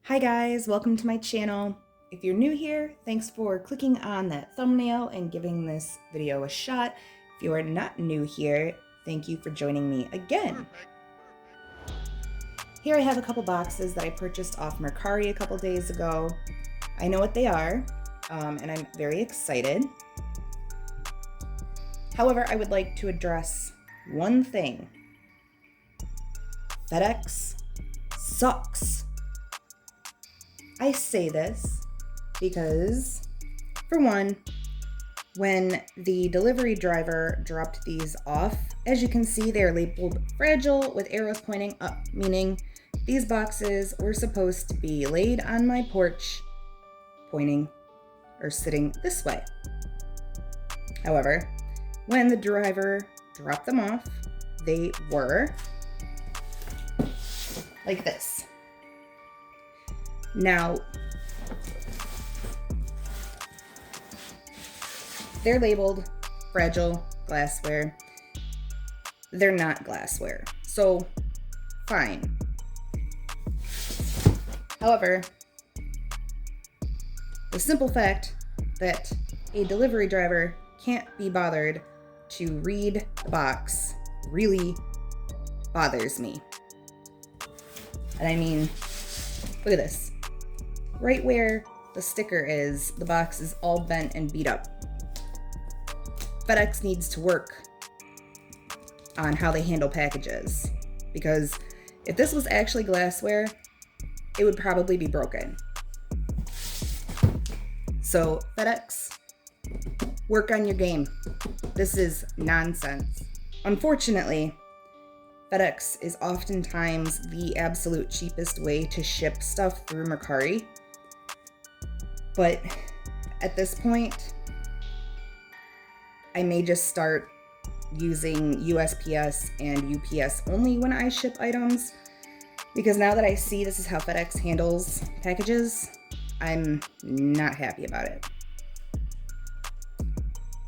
Hi guys, welcome to my channel. If you're new here, thanks for clicking on that thumbnail and giving this video a shot. If you are not new here, thank you for joining me again. Here I have a couple boxes that I purchased off Mercari a couple days ago. I know what they are, and I'm very excited. However, I would like to address one thing. FedEx sucks. I say this because, for one, when the delivery driver dropped these off, as you can see, they're labeled fragile with arrows pointing up, meaning these boxes were supposed to be laid on my porch, pointing or sitting this way. However, when the driver dropped them off, they were like this. Now, they're labeled fragile glassware. They're not glassware, so fine. However, the simple fact that a delivery driver can't be bothered to read the box really bothers me. And I mean, look at this. Right where the sticker is, the box is all bent and beat up. FedEx needs to work on how they handle packages, because if this was actually glassware, it would probably be broken. So FedEx, work on your game. This is nonsense. Unfortunately, FedEx is oftentimes the absolute cheapest way to ship stuff through Mercari. But at this point, I may just start using USPS and UPS only when I ship items, because now that I see this is how FedEx handles packages, I'm not happy about it.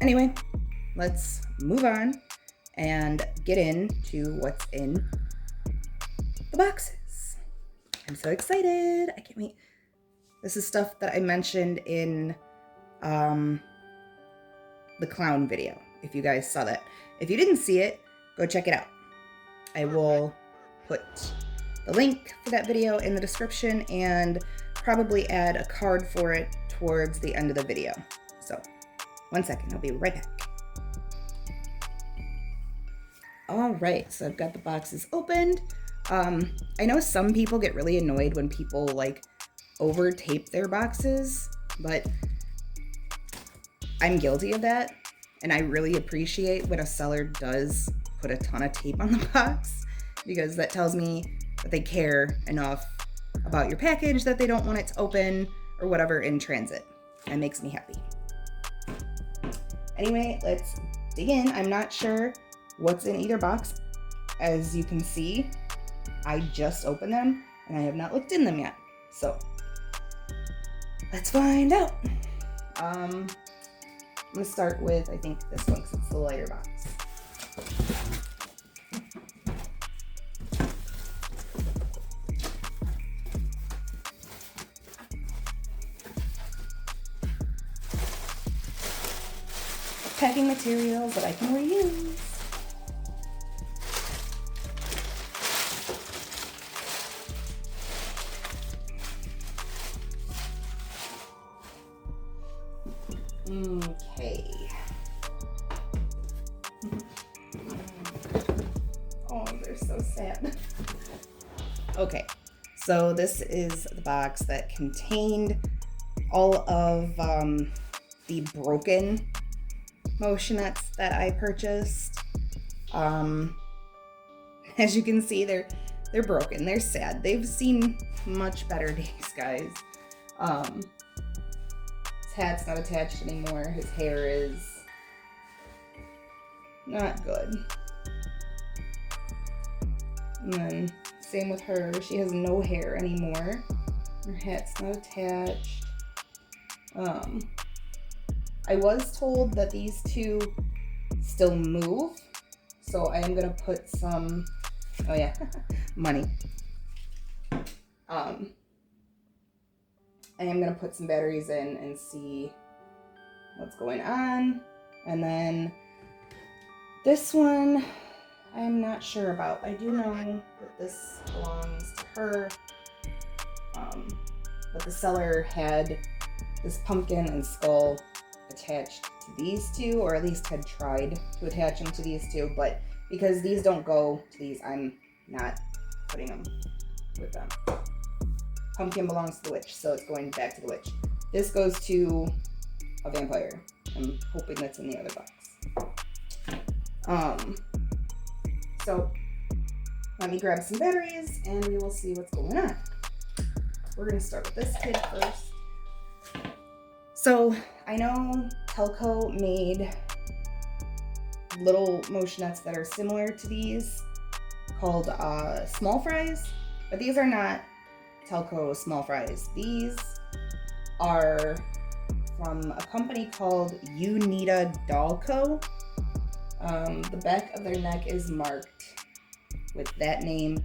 Anyway, let's move on and get into what's in the boxes. I'm so excited. I can't wait. This is stuff that I mentioned in the clown video, if you guys saw that. If you didn't see it, go check it out. I will put the link for that video in the description and probably add a card for it towards the end of the video. So, one second, I'll be right back. All right, so I've got the boxes opened. I know some people get really annoyed when people like over tape their boxes, but I'm guilty of that. And I really appreciate when a seller does put a ton of tape on the box, because that tells me that they care enough about your package that they don't want it to open or whatever in transit. That makes me happy. Anyway, let's dig in. I'm not sure what's in either box. As you can see, I just opened them and I have not looked in them yet. So let's find out. I'm gonna start with, I think, this one because it's the lighter box. Packing materials that I can reuse. Okay. Oh, they're so sad. Okay, so this is the box that contained all of the broken Motionettes that I purchased. As you can see, they're broken. They're sad. They've seen much better days, guys. His hat's not attached anymore. His hair is not good. And then same with her. She has no hair anymore. Her hat's not attached. I was told that these two still move, so I am gonna put some, oh yeah, money. I am going to put some batteries in and see what's going on. And then this one, I'm not sure about. I do know that this belongs to her. But the seller had this pumpkin and skull attached to these two, or at least had tried to attach them to these two. But because these don't go to these, I'm not putting them with them. Pumpkin belongs to the witch, so it's going back to the witch. This goes to a vampire. I'm hoping that's in the other box. So let me grab some batteries and we will see what's going on. We're gonna start with this kid first. So I know Telco made little motionettes that are similar to these called small fries, but these are not Telco small fries. These are from a company called Unita Doll Co. The back of their neck is marked with that name,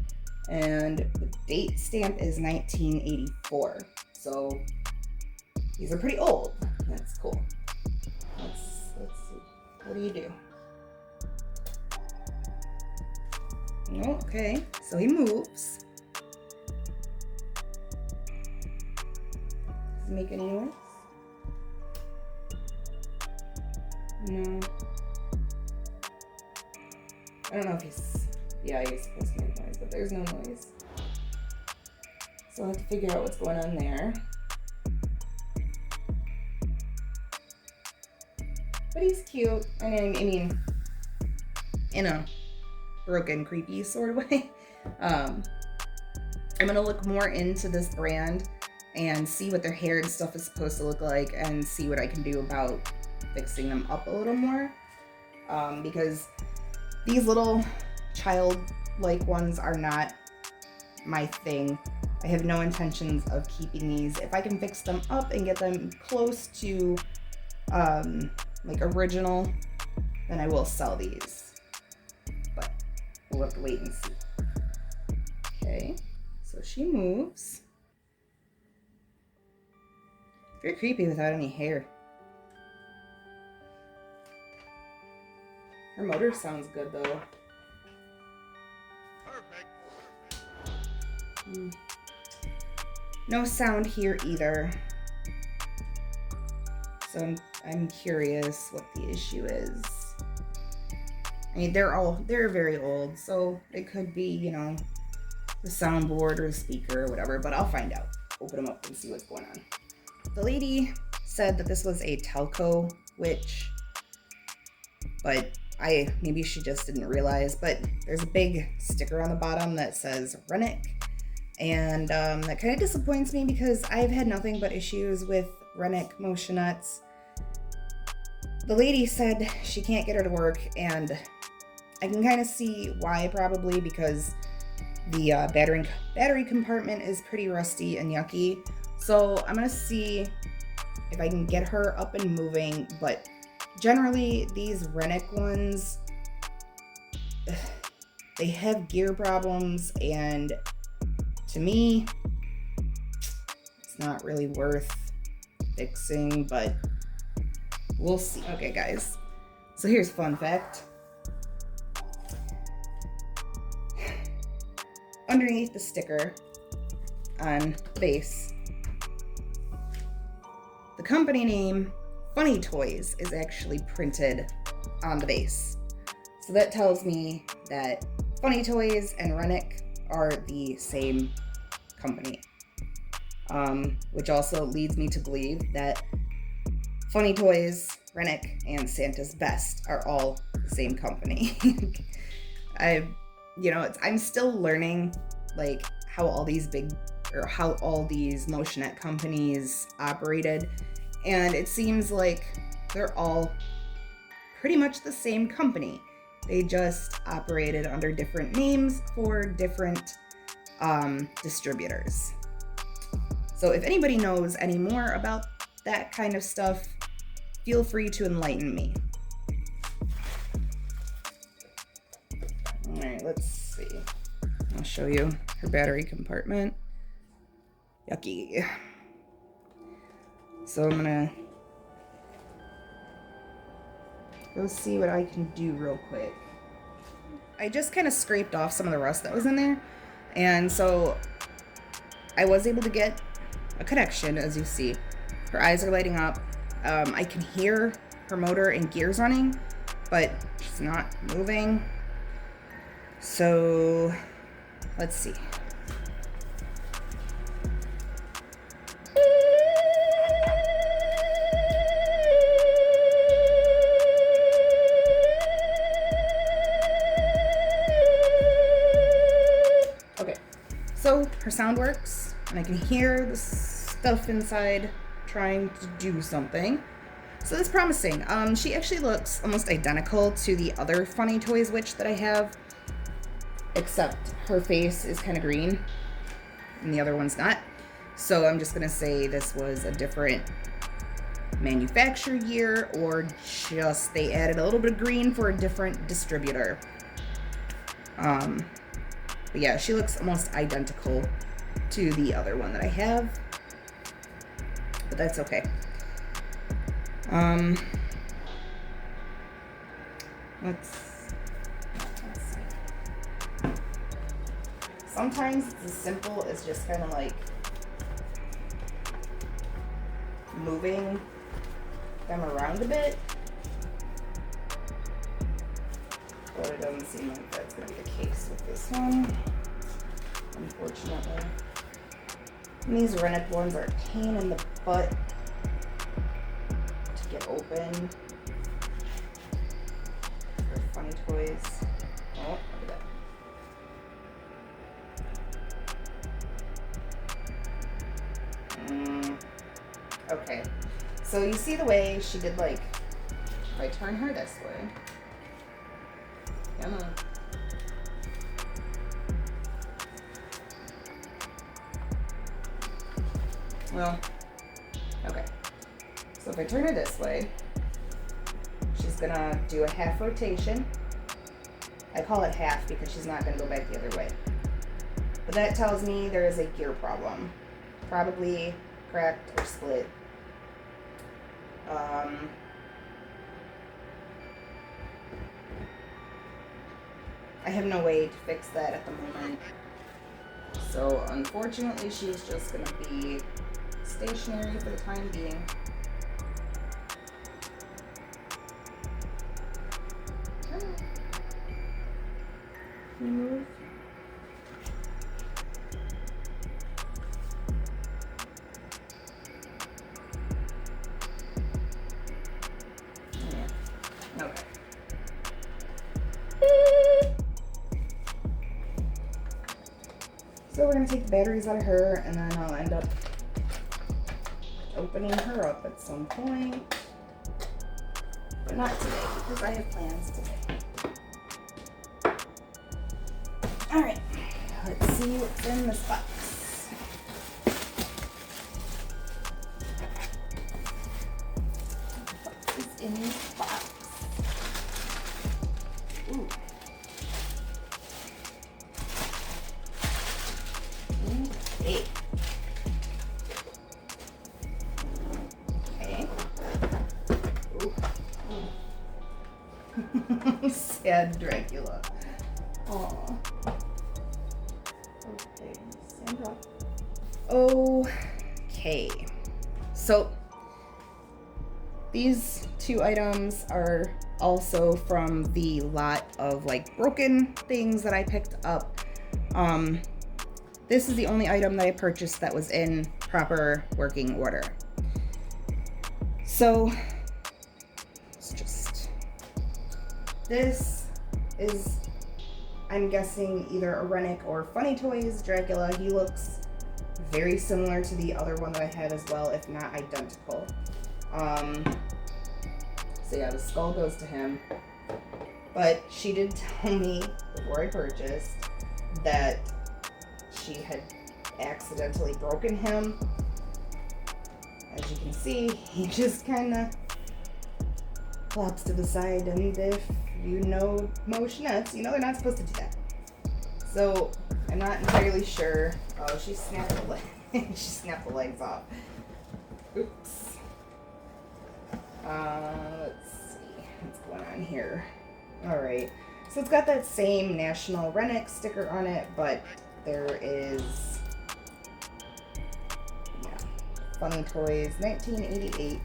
and the date stamp is 1984. So these are pretty old. That's cool. Let's see. What do you do? Oh, okay, so he moves. Does he make any noise? No. I don't know if he's... Yeah, he's supposed to make noise, but there's no noise. So I'll have to figure out what's going on there. But he's cute. And I mean, in a broken, creepy sort of way. I'm going to look more into this brand and see what their hair and stuff is supposed to look like and see what I can do about fixing them up a little more. Because these little child-like ones are not my thing. I have no intentions of keeping these. If I can fix them up and get them close to like original, then I will sell these. But we'll have to wait and see. Okay, so she moves. Very creepy without any hair. Her motor sounds good though. No sound here either. So I'm curious what the issue is. I mean, they're very old, so it could be, you know, the soundboard or the speaker or whatever, but I'll find out. Open them up and see what's going on. The lady said that this was a Telco witch, but maybe she just didn't realize, but there's a big sticker on the bottom that says Runic, and that kind of disappoints me because I've had nothing but issues with Runic Motionettes. The lady said she can't get her to work, and I can kind of see why, probably because the battery compartment is pretty rusty and yucky. So I'm gonna see if I can get her up and moving, but generally these Runic ones, they have gear problems, and to me it's not really worth fixing, but we'll see. Okay guys, so here's a fun fact. Underneath the sticker on the base, the company name Funny Toys is actually printed on the base. So that tells me that Funny Toys and Runic are the same company. Which also leads me to believe that Funny Toys, Runic, and Santa's Best are all the same company. I'm still learning like how all these Motionette companies operated, and it seems like they're all pretty much the same company. They just operated under different names for different distributors. So if anybody knows any more about that kind of stuff, feel free to enlighten me. All right, let's see. I'll show you her battery compartment. Yucky. So I'm gonna go see what I can do real quick. I just kind of scraped off some of the rust that was in there, and so I was able to get a connection. As you see, her eyes are lighting up. I can hear her motor and gears running, but she's not moving. So let's see. Okay, so her sound works, and I can hear the stuff inside trying to do something. So that's promising. She actually looks almost identical to the other Funny Toys witch that I have, except her face is kind of green and the other one's not. So I'm just gonna say this was a different manufacturer year, or just they added a little bit of green for a different distributor. But yeah, she looks almost identical to the other one that I have, but that's okay. Let's see. Sometimes it's as simple as just kind of like moving them around a bit, but it doesn't seem like that's going to be the case with this one, unfortunately. And these Runic ones are a pain in the butt to get open. For Funny Toys. Oh, look at that. Okay. So you see the way she did, like, if I turn her this way. Come on. Well, okay. So if I turn her this way, she's gonna do a half rotation. I call it half because she's not gonna go back the other way. But that tells me there is a gear problem. Probably cracked or split. I have no way to fix that at the moment. So unfortunately, she's just gonna be stationary for the time being. Can you move? Yeah. Okay. So we're gonna take the batteries out of her, and then I'll end up opening her up at some point. But not today, because I have plans today. Alright, let's see what's in this box. What is in this box? Ooh. Okay. Sad Dracula. Aww. Okay, stand up. Okay. So, these two items are also from the lot of like broken things that I picked up. This is the only item that I purchased that was in proper working order. So, this is, I'm guessing, either a Runic or Funny Toys Dracula. He looks very similar to the other one that I had as well, if not identical. So yeah, the skull goes to him. But she did tell me before I purchased that she had accidentally broken him. As you can see, he just kind of flops to the side, and if you know Motionettes, you know they're not supposed to do that. So I'm not entirely sure. Oh, she snapped the leg. She snapped the legs off. Oops. Let's see what's going on here. All right, so it's got that same National Runic sticker on it, but there is, yeah, Funny Toys 1988.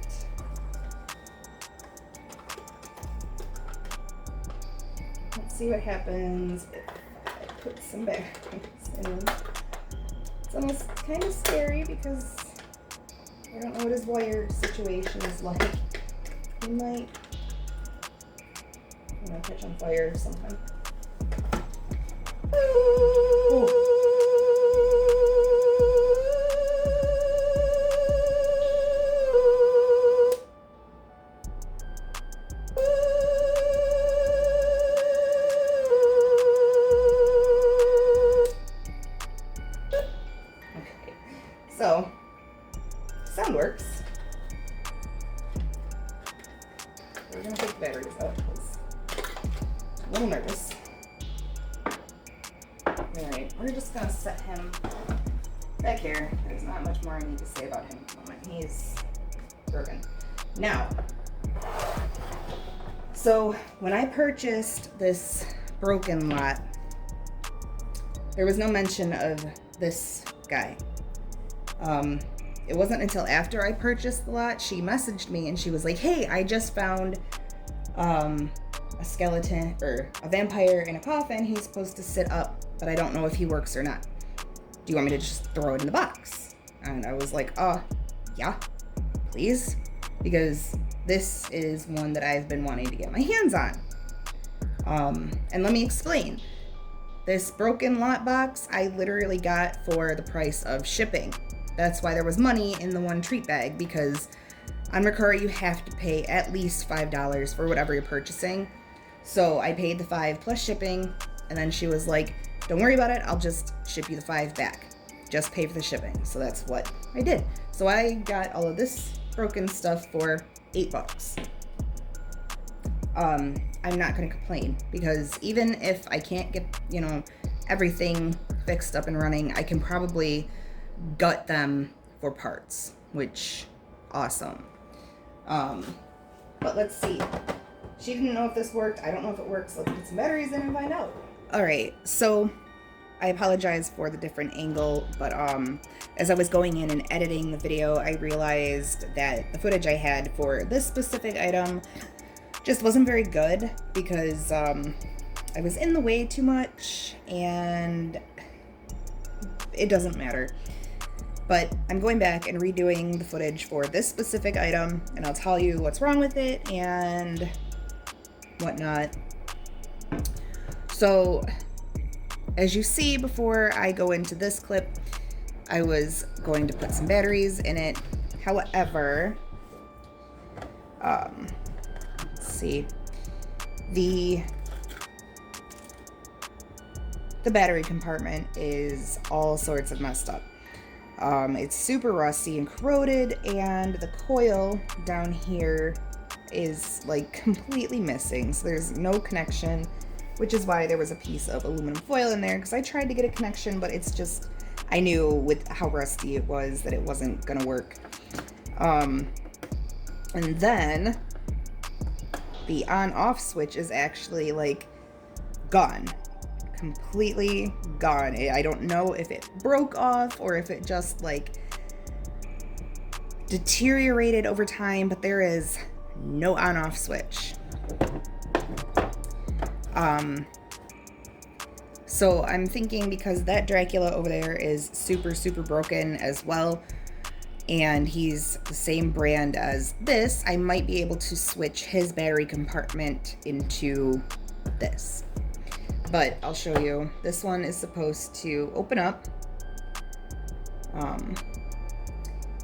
Let's see what happens if I put some batteries in. It's almost kind of scary because I don't know what his wire situation is like. He might, catch on fire or something. Ooh. Okay, so sound works. We're gonna take the batteries out because I'm a little nervous. Alright, we're just gonna set him back here. There's not much more I need to say about him at the moment. He's broken. Now, so when I purchased this broken lot, there was no mention of this guy. It wasn't until after I purchased the lot, she messaged me and she was like, hey, I just found a skeleton or a vampire in a coffin. He's supposed to sit up, but I don't know if he works or not. Do you want me to just throw it in the box? And I was like, yeah, please. Because this is one that I've been wanting to get my hands on. And let me explain. This broken lot box, I literally got for the price of shipping. That's why there was money in the one treat bag, because on Mercari you have to pay at least $5 for whatever you're purchasing. So I paid the $5 plus shipping, and then she was like, don't worry about it, I'll just ship you the $5 back. Just pay for the shipping. So that's what I did. So I got all of this broken stuff for $8. I'm not gonna complain, because even if I can't get, everything fixed up and running, I can probably gut them for parts, which awesome. But let's see. She didn't know if this worked. I don't know if it works. Let's put some batteries in and find out. All right, so I apologize for the different angle, but as I was going in and editing the video, I realized that the footage I had for this specific item just wasn't very good, because I was in the way too much, and it doesn't matter. But I'm going back and redoing the footage for this specific item, and I'll tell you what's wrong with it and whatnot. So, as you see, before I go into this clip, I was going to put some batteries in it. However, let's see, the battery compartment is all sorts of messed up. It's super rusty and corroded, and the coil down here is like completely missing, so there's no connection, which is why there was a piece of aluminum foil in there, because I tried to get a connection, but it's just, I knew with how rusty it was that it wasn't gonna work. And then the on-off switch is actually like gone. Completely gone. I don't know if it broke off or if it just like deteriorated over time, but there is no on-off switch. So I'm thinking, because that Dracula over there is super, super broken as well, and he's the same brand as this, I might be able to switch his battery compartment into this. But I'll show you. This one is supposed to open up.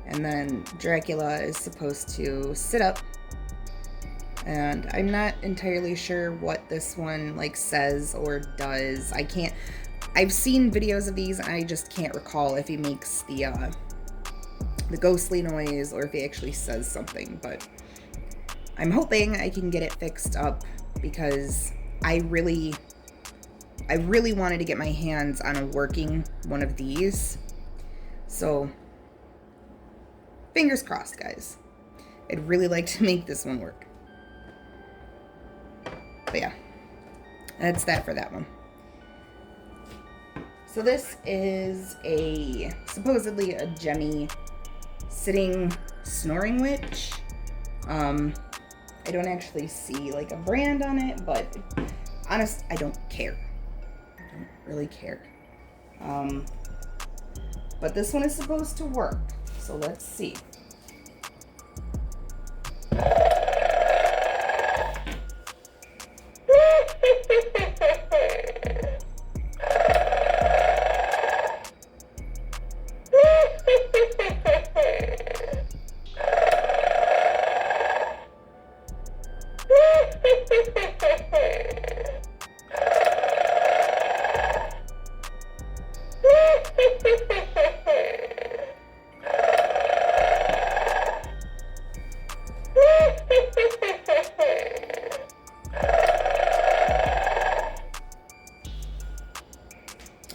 And then Dracula is supposed to sit up. And I'm not entirely sure what this one like says or does. I've seen videos of these and I just can't recall if he makes the ghostly noise or if he actually says something, but I'm hoping I can get it fixed up, because I really wanted to get my hands on a working one of these. So fingers crossed, guys. I'd really like to make this one work. But yeah, that's that for that one. So this is supposedly a gemmy sitting snoring witch. I don't actually see like a brand on it, but honest, I don't care. I don't really care. But this one is supposed to work, so let's see.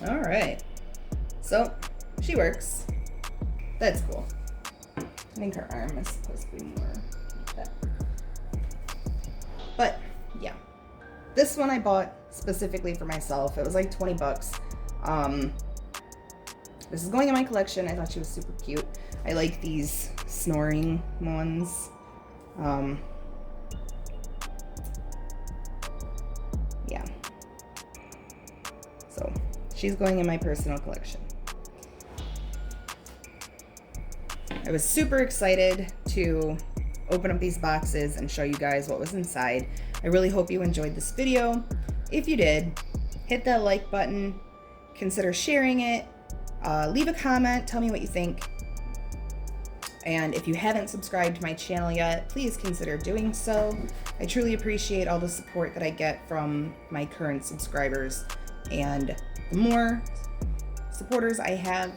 All right, so she works. That's cool. I think her arm is supposed to be more like that. But yeah, this one I bought specifically for myself. It was like 20 bucks. This is going in my collection. I thought she was super cute. I like these snoring ones. Yeah. So she's going in my personal collection. I was super excited to open up these boxes and show you guys what was inside. I really hope you enjoyed this video. If you did, hit that like button, consider sharing it, leave a comment, tell me what you think. And if you haven't subscribed to my channel yet, please consider doing so. I truly appreciate all the support that I get from my current subscribers, and the more supporters I have,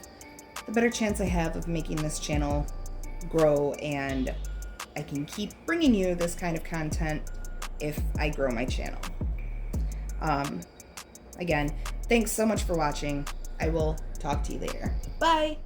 the better chance I have of making this channel grow, and I can keep bringing you this kind of content if I grow my channel. Again, thanks so much for watching. I will talk to you later. Bye!